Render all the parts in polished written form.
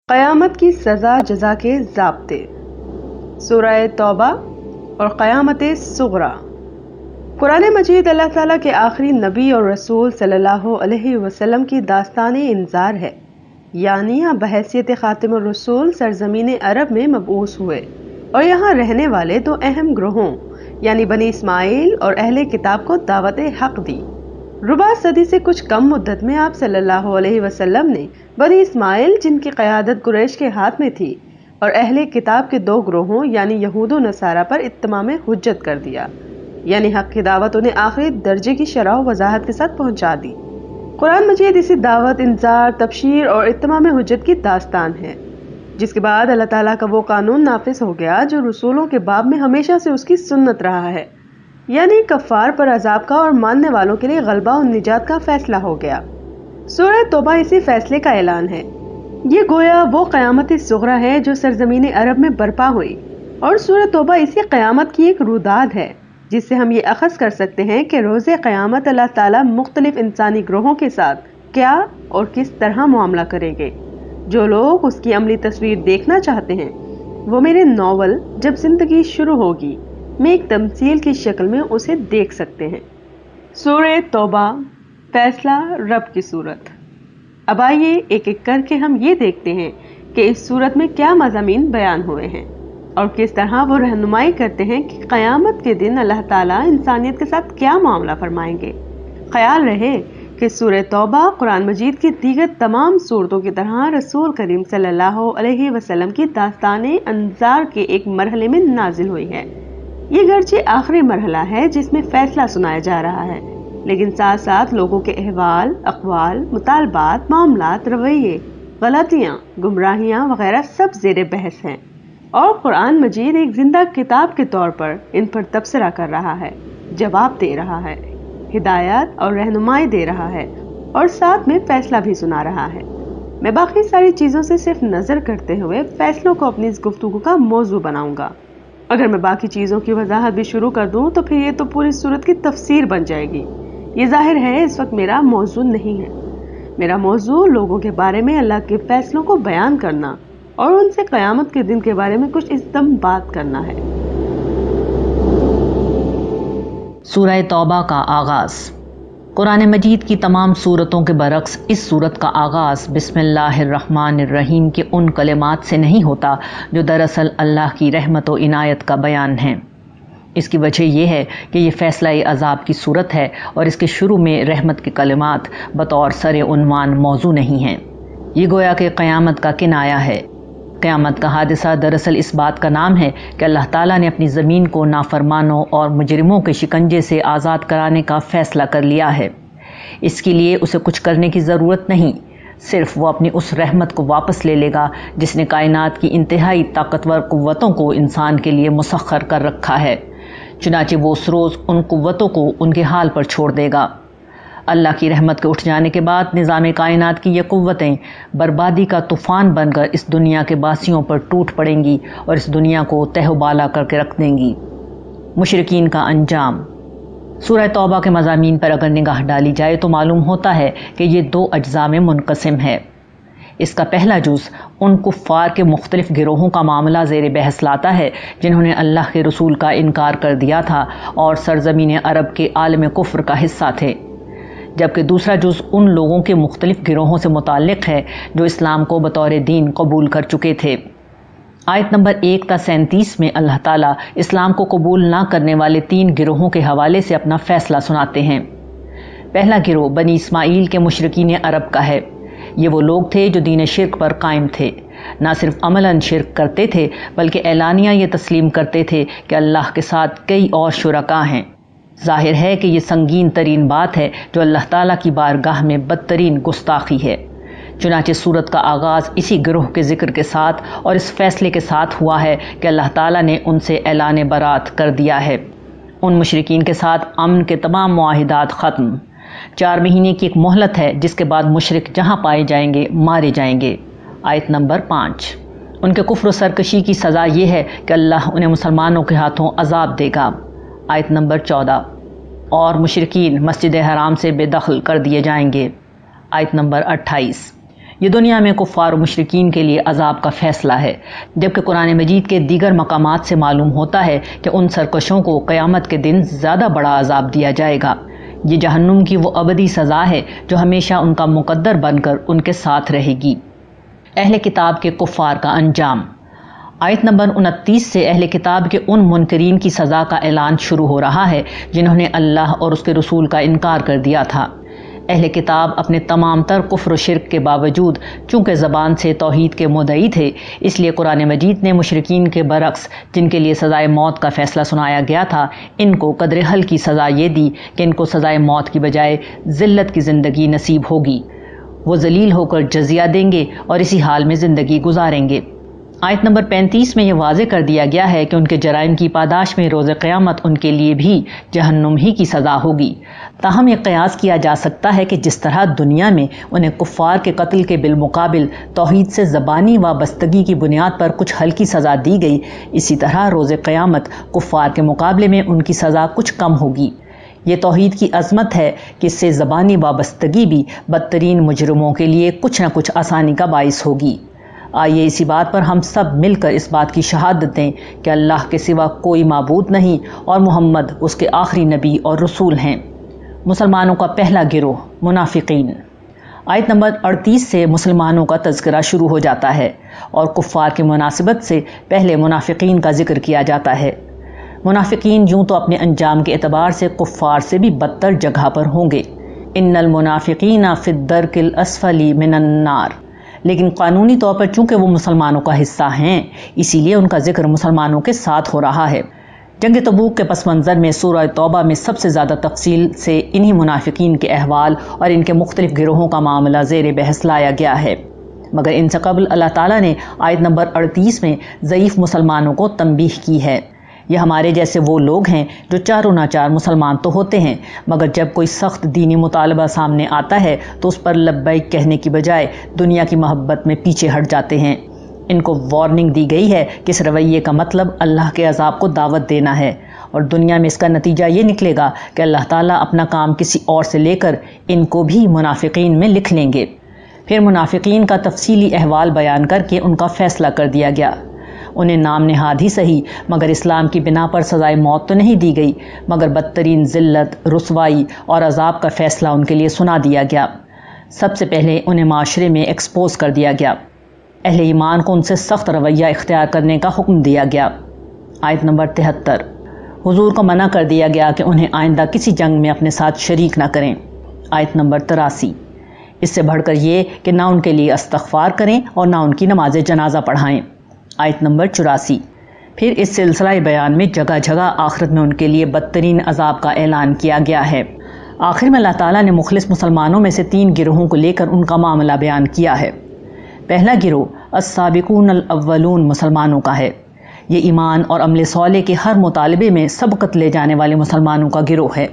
قیامت کی سزا جزا کے ضابطے، سورہ توبہ اور قیامت صغریٰ۔ قرآن مجید اللہ تعالیٰ کے آخری نبی اور رسول صلی اللہ علیہ وسلم کی داستان انذار ہے، یعنی آپ بحیثیت خاتم الرسول سرزمین عرب میں مبعوث ہوئے اور یہاں رہنے والے دو اہم گروہوں یعنی بنی اسماعیل اور اہل کتاب کو دعوت حق دی۔ ربع صدی سے کچھ کم مدت میں آپ صلی اللہ علیہ وسلم نے بنی اسماعیل جن کی قیادت قریش کے ہاتھ میں تھی اور اہل کتاب کے دو گروہوں یعنی یہود و نصارہ پر اتمام حجت کر دیا، یعنی حق کی دعوت انہیں آخری درجے کی شرح و وضاحت کے ساتھ پہنچا دی۔ قرآن مجید اسی دعوت، انذار، تبشیر اور اتمام حجت کی داستان ہے، جس کے بعد اللہ تعالیٰ کا وہ قانون نافذ ہو گیا جو رسولوں کے باب میں ہمیشہ سے اس کی سنت رہا ہے، یعنی کفار پر عذاب کا اور ماننے والوں کے لیے غلبہ و نجات کا فیصلہ ہو گیا۔ سورہ توبہ اسی فیصلے کا اعلان ہے۔ یہ گویا وہ قیامت صغریٰ ہے جو سرزمین عرب میں برپا ہوئی، اور سورہ توبہ اسی قیامت کی ایک روداد ہے جس سے ہم یہ اخذ کر سکتے ہیں کہ روز قیامت اللہ تعالیٰ مختلف انسانی گروہوں کے ساتھ کیا اور کس طرح معاملہ کریں گے۔ جو لوگ اس کی عملی تصویر دیکھنا چاہتے ہیں وہ میرے ناول جب زندگی شروع ہوگی میں ایک تمثیل کی شکل میں اسے دیکھ سکتے ہیں۔ سورہ توبہ، فیصلہ رب کی صورت۔ اب آئیے ایک ایک کر کے ہم یہ دیکھتے ہیں کہ اس صورت میں کیا مضامین بیان ہوئے ہیں اور کس طرح وہ رہنمائی کرتے ہیں کہ قیامت کے دن اللہ تعالیٰ انسانیت کے ساتھ کیا معاملہ فرمائیں گے۔ خیال رہے کہ سورہ توبہ قرآن مجید کی دیگر تمام صورتوں کی طرح رسول کریم صلی اللہ علیہ وسلم کی داستان انذار کے ایک مرحلے میں نازل ہوئی ہے۔ یہ گرچہ آخری مرحلہ ہے جس میں فیصلہ سنایا جا رہا ہے، لیکن ساتھ ساتھ لوگوں کے احوال، اقوال، مطالبات، معاملات، رویے، غلطیاں، گمراہیاں وغیرہ سب زیر بحث ہیں، اور قرآن مجید ایک زندہ کتاب کے طور پر ان پر تبصرہ کر رہا ہے، جواب دے رہا ہے، ہدایت اور رہنمائی دے رہا ہے، اور ساتھ میں فیصلہ بھی سنا رہا ہے۔ میں باقی ساری چیزوں سے صرف نظر کرتے ہوئے فیصلوں کو اپنی اس گفتگو کا موضوع بناؤں گا۔ اگر میں باقی چیزوں کی وضاحت بھی شروع کر دوں تو پھر یہ تو پوری صورت کی تفسیر بن جائے گی۔ یہ ظاہر ہے اس وقت میرا موضوع نہیں ہے۔ میرا موضوع لوگوں کے بارے میں اللہ کے فیصلوں کو بیان کرنا اور ان سے قیامت کے دن کے بارے میں کچھ استنباط کرنا ہے۔ سورہ توبہ کا آغاز۔ قرآن مجید کی تمام صورتوں کے برعکس اس صورت کا آغاز بسم اللہ الرحمن الرحیم کے ان کلمات سے نہیں ہوتا جو دراصل اللہ کی رحمت و عنایت کا بیان ہے۔ اس کی وجہ یہ ہے کہ یہ فیصلہ عذاب کی صورت ہے اور اس کے شروع میں رحمت کے کلمات بطور سر عنوان موضوع نہیں ہیں۔ یہ گویا کہ قیامت کا کنایا ہے۔ قیامت کا حادثہ دراصل اس بات کا نام ہے کہ اللہ تعالیٰ نے اپنی زمین کو نافرمانوں اور مجرموں کے شکنجے سے آزاد کرانے کا فیصلہ کر لیا ہے۔ اس کے لیے اسے کچھ کرنے کی ضرورت نہیں، صرف وہ اپنی اس رحمت کو واپس لے لے گا جس نے کائنات کی انتہائی طاقتور قوتوں کو انسان کے لیے مسخر کر رکھا ہے۔ چنانچہ وہ اس روز ان قوتوں کو ان کے حال پر چھوڑ دے گا۔ اللہ کی رحمت کے اٹھ جانے کے بعد نظام کائنات کی یہ قوتیں بربادی کا طوفان بن کر اس دنیا کے باسیوں پر ٹوٹ پڑیں گی اور اس دنیا کو تہہ و بالا کر کے رکھ دیں گی۔ مشرکین کا انجام۔ سورہ توبہ کے مضامین پر اگر نگاہ ڈالی جائے تو معلوم ہوتا ہے کہ یہ دو اجزاء میں منقسم ہے۔ اس کا پہلا جز ان کفار کے مختلف گروہوں کا معاملہ زیر بحث لاتا ہے جنہوں نے اللہ کے رسول کا انکار کر دیا تھا اور سرزمین عرب کے عالم کفر کا حصہ تھے، جبکہ دوسرا جز ان لوگوں کے مختلف گروہوں سے متعلق ہے جو اسلام کو بطور دین قبول کر چکے تھے۔ آیت نمبر 1 تا 37 میں اللہ تعالیٰ اسلام کو قبول نہ کرنے والے 3 گروہوں کے حوالے سے اپنا فیصلہ سناتے ہیں۔ پہلا گروہ بنی اسماعیل کے مشرکین عرب کا ہے۔ یہ وہ لوگ تھے جو دین شرک پر قائم تھے، نہ صرف عملاً شرک کرتے تھے بلکہ اعلانیہ یہ تسلیم کرتے تھے کہ اللہ کے ساتھ کئی اور شرکاء ہیں۔ ظاہر ہے کہ یہ سنگین ترین بات ہے جو اللہ تعالیٰ کی بارگاہ میں بدترین گستاخی ہے۔ چنانچہ سورت کا آغاز اسی گروہ کے ذکر کے ساتھ اور اس فیصلے کے ساتھ ہوا ہے کہ اللہ تعالیٰ نے ان سے اعلان برات کر دیا ہے۔ ان مشرکین کے ساتھ امن کے تمام معاہدات ختم۔ 4 مہینے کی ایک مہلت ہے جس کے بعد مشرک جہاں پائے جائیں گے مارے جائیں گے۔ آیت نمبر 5۔ ان کے کفر و سرکشی کی سزا یہ ہے کہ اللہ انہیں مسلمانوں کے ہاتھوں عذاب دے گا۔ آیت نمبر 14۔ اور مشرکین مسجد حرام سے بے دخل کر دیے جائیں گے۔ آیت نمبر 28۔ یہ دنیا میں کفار و مشرکین کے لیے عذاب کا فیصلہ ہے، جبکہ قرآن مجید کے دیگر مقامات سے معلوم ہوتا ہے کہ ان سرکشوں کو قیامت کے دن زیادہ بڑا عذاب دیا جائے گا۔ یہ جہنم کی وہ ابدی سزا ہے جو ہمیشہ ان کا مقدر بن کر ان کے ساتھ رہے گی۔ اہل کتاب کے کفار کا انجام۔ آیت نمبر 29 سے اہل کتاب کے ان منکرین کی سزا کا اعلان شروع ہو رہا ہے جنہوں نے اللہ اور اس کے رسول کا انکار کر دیا تھا۔ اہل کتاب اپنے تمام تر کفر و شرک کے باوجود چونکہ زبان سے توحید کے مدعی تھے، اس لیے قرآن مجید نے مشرکین کے برعکس جن کے لیے سزائے موت کا فیصلہ سنایا گیا تھا، ان کو قدر حل کی سزا یہ دی کہ ان کو سزائے موت کی بجائے ذلت کی زندگی نصیب ہوگی۔ وہ ذلیل ہو کر جزیہ دیں گے اور اسی حال میں زندگی گزاریں گے۔ آیت نمبر 35 میں یہ واضح کر دیا گیا ہے کہ ان کے جرائم کی پاداش میں روز قیامت ان کے لیے بھی جہنم ہی کی سزا ہوگی۔ تاہم یہ قیاس کیا جا سکتا ہے کہ جس طرح دنیا میں انہیں کفار کے قتل کے بالمقابل توحید سے زبانی وابستگی کی بنیاد پر کچھ ہلکی سزا دی گئی، اسی طرح روز قیامت کفار کے مقابلے میں ان کی سزا کچھ کم ہوگی۔ یہ توحید کی عظمت ہے کہ اس سے زبانی وابستگی بھی بدترین مجرموں کے لیے کچھ نہ کچھ آسانی کا باعث ہوگی۔ آئیے اسی بات پر ہم سب مل کر اس بات کی شہادت دیں کہ اللہ کے سوا کوئی معبود نہیں اور محمد اس کے آخری نبی اور رسول ہیں۔ مسلمانوں کا پہلا گروہ منافقین۔ آیت نمبر 38 سے مسلمانوں کا تذکرہ شروع ہو جاتا ہے اور کفار کی مناسبت سے پہلے منافقین کا ذکر کیا جاتا ہے۔ منافقین یوں تو اپنے انجام کے اعتبار سے کفار سے بھی بدتر جگہ پر ہوں گے۔ ان المنافقین فی الدرک الاسفل من النار، لیکن قانونی طور پر چونکہ وہ مسلمانوں کا حصہ ہیں، اسی لیے ان کا ذکر مسلمانوں کے ساتھ ہو رہا ہے۔ جنگ تبوک کے پس منظر میں سورہ توبہ میں سب سے زیادہ تفصیل سے انہی منافقین کے احوال اور ان کے مختلف گروہوں کا معاملہ زیر بحث لایا گیا ہے، مگر ان سے قبل اللہ تعالیٰ نے آیت نمبر 38 میں ضعیف مسلمانوں کو تنبیہ کی ہے۔ یہ ہمارے جیسے وہ لوگ ہیں جو چاروں ناچار مسلمان تو ہوتے ہیں، مگر جب کوئی سخت دینی مطالبہ سامنے آتا ہے تو اس پر لبیک کہنے کی بجائے دنیا کی محبت میں پیچھے ہٹ جاتے ہیں۔ ان کو وارننگ دی گئی ہے کہ اس رویے کا مطلب اللہ کے عذاب کو دعوت دینا ہے، اور دنیا میں اس کا نتیجہ یہ نکلے گا کہ اللہ تعالیٰ اپنا کام کسی اور سے لے کر ان کو بھی منافقین میں لکھ لیں گے۔ پھر منافقین کا تفصیلی احوال بیان کر کے ان کا فیصلہ کر دیا گیا۔ انہیں نام نہاد ہی صحیح، مگر اسلام کی بنا پر سزائے موت تو نہیں دی گئی، مگر بدترین ذلت، رسوائی اور عذاب کا فیصلہ ان کے لیے سنا دیا گیا۔ سب سے پہلے انہیں معاشرے میں ایکسپوز کر دیا گیا۔ اہل ایمان کو ان سے سخت رویہ اختیار کرنے کا حکم دیا گیا۔ آیت نمبر 73، حضور کو منع کر دیا گیا کہ انہیں آئندہ کسی جنگ میں اپنے ساتھ شریک نہ کریں۔ آیت نمبر 83، اس سے بڑھ کر یہ کہ نہ ان کے لیے استغفار کریں اور نہ ان کی نماز جنازہ پڑھائیں۔ آیت نمبر 84، پھر اس سلسلہ بیان میں جگہ جگہ آخرت میں ان کے لیے بدترین عذاب کا اعلان کیا گیا ہے۔ آخر میں اللہ تعالیٰ نے مخلص مسلمانوں میں سے 3 گروہوں کو لے کر ان کا معاملہ بیان کیا ہے۔ پہلا گروہ السابقون الاولون مسلمانوں کا ہے۔ یہ ایمان اور عمل صالح کے ہر مطالبے میں سبقت لے جانے والے مسلمانوں کا گروہ ہے۔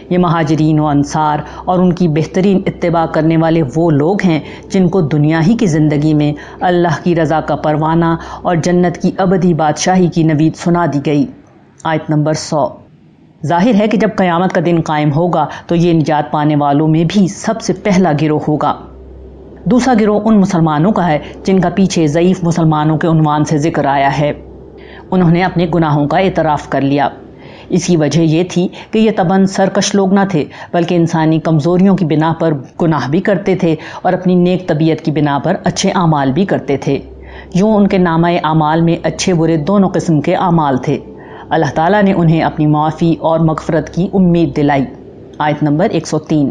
یہ مہاجرین و انصار اور ان کی بہترین اتباع کرنے والے وہ لوگ ہیں جن کو دنیا ہی کی زندگی میں اللہ کی رضا کا پروانہ اور جنت کی ابدی بادشاہی کی نوید سنا دی گئی۔ آیت نمبر 100، ظاہر ہے کہ جب قیامت کا دن قائم ہوگا تو یہ نجات پانے والوں میں بھی سب سے پہلا گروہ ہوگا۔ دوسرا گروہ ان مسلمانوں کا ہے جن کا پیچھے ضعیف مسلمانوں کے عنوان سے ذکر آیا ہے۔ انہوں نے اپنے گناہوں کا اعتراف کر لیا۔ اس کی وجہ یہ تھی کہ یہ طبعاً سرکش لوگ نہ تھے، بلکہ انسانی کمزوریوں کی بنا پر گناہ بھی کرتے تھے اور اپنی نیک طبیعت کی بنا پر اچھے اعمال بھی کرتے تھے۔ یوں ان کے نامہ اعمال میں اچھے برے دونوں قسم کے اعمال تھے۔ اللہ تعالیٰ نے انہیں اپنی معافی اور مغفرت کی امید دلائی۔ آیت نمبر 103،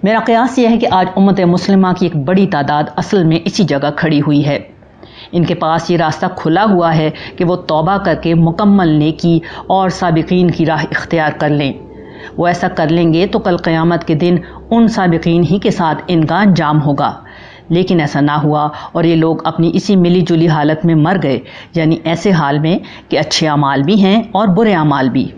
میرا قیاس یہ ہے کہ آج امت مسلمہ کی ایک بڑی تعداد اصل میں اسی جگہ کھڑی ہوئی ہے۔ ان کے پاس یہ راستہ کھلا ہوا ہے کہ وہ توبہ کر کے مکمل نیکی اور سابقین کی راہ اختیار کر لیں۔ وہ ایسا کر لیں گے تو کل قیامت کے دن ان سابقین ہی کے ساتھ ان کا انجام ہوگا، لیکن ایسا نہ ہوا اور یہ لوگ اپنی اسی ملی جلی حالت میں مر گئے، یعنی ایسے حال میں کہ اچھے اعمال بھی ہیں اور برے اعمال بھی،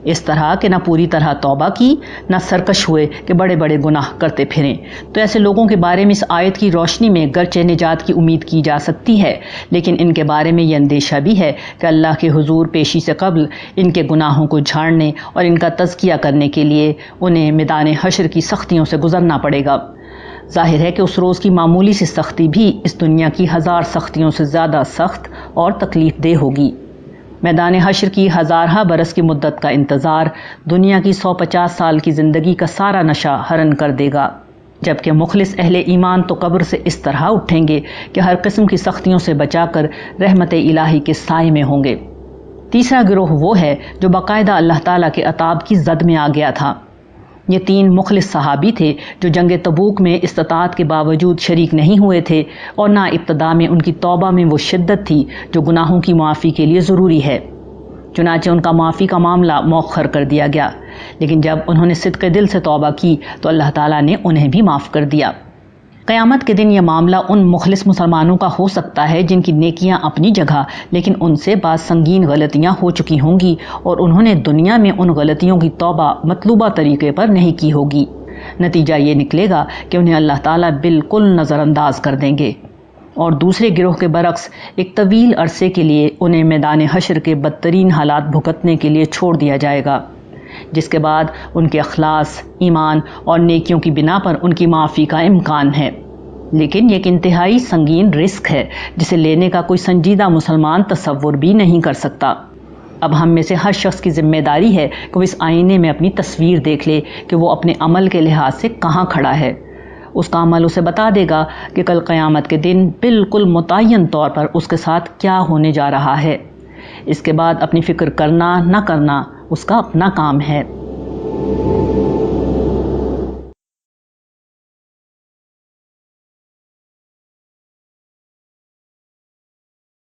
اس طرح کہ نہ پوری طرح توبہ کی، نہ سرکش ہوئے کہ بڑے بڑے گناہ کرتے پھریں۔ تو ایسے لوگوں کے بارے میں اس آیت کی روشنی میں گرچہ نجات کی امید کی جا سکتی ہے، لیکن ان کے بارے میں یہ اندیشہ بھی ہے کہ اللہ کے حضور پیشی سے قبل ان کے گناہوں کو جھاڑنے اور ان کا تزکیہ کرنے کے لیے انہیں میدان حشر کی سختیوں سے گزرنا پڑے گا۔ ظاہر ہے کہ اس روز کی معمولی سی سختی بھی اس دنیا کی 1000 سختیوں سے زیادہ سخت اور تکلیف دہ ہوگی۔ میدان حشر کی 1000 برس کی مدت کا انتظار دنیا کی 150 سال کی زندگی کا سارا نشہ حرن کر دے گا، جبکہ مخلص اہل ایمان تو قبر سے اس طرح اٹھیں گے کہ ہر قسم کی سختیوں سے بچا کر رحمت الہی کے سائے میں ہوں گے۔ تیسرا گروہ وہ ہے جو باقاعدہ اللہ تعالیٰ کے عطاب کی زد میں آ گیا تھا۔ یہ 3 مخلص صحابی تھے جو جنگ تبوک میں استطاعت کے باوجود شریک نہیں ہوئے تھے، اور نہ ابتدا میں ان کی توبہ میں وہ شدت تھی جو گناہوں کی معافی کے لیے ضروری ہے۔ چنانچہ ان کا معافی کا معاملہ مؤخر کر دیا گیا، لیکن جب انہوں نے صدق دل سے توبہ کی تو اللہ تعالیٰ نے انہیں بھی معاف کر دیا۔ قیامت کے دن یہ معاملہ ان مخلص مسلمانوں کا ہو سکتا ہے جن کی نیکیاں اپنی جگہ، لیکن ان سے بعض سنگین غلطیاں ہو چکی ہوں گی اور انہوں نے دنیا میں ان غلطیوں کی توبہ مطلوبہ طریقے پر نہیں کی ہوگی۔ نتیجہ یہ نکلے گا کہ انہیں اللہ تعالیٰ بالکل نظر انداز کر دیں گے، اور دوسرے گروہ کے برعکس ایک طویل عرصے کے لیے انہیں میدان حشر کے بدترین حالات بھگتنے کے لیے چھوڑ دیا جائے گا، جس کے بعد ان کے اخلاص، ایمان اور نیکیوں کی بنا پر ان کی معافی کا امکان ہے۔ لیکن یہ ایک انتہائی سنگین رسک ہے جسے لینے کا کوئی سنجیدہ مسلمان تصور بھی نہیں کر سکتا۔ اب ہم میں سے ہر شخص کی ذمہ داری ہے کہ وہ اس آئینے میں اپنی تصویر دیکھ لے کہ وہ اپنے عمل کے لحاظ سے کہاں کھڑا ہے۔ اس کا عمل اسے بتا دے گا کہ کل قیامت کے دن بالکل متعین طور پر اس کے ساتھ کیا ہونے جا رہا ہے۔ اس کے بعد اپنی فکر کرنا نہ کرنا اس کا اپنا کام ہے۔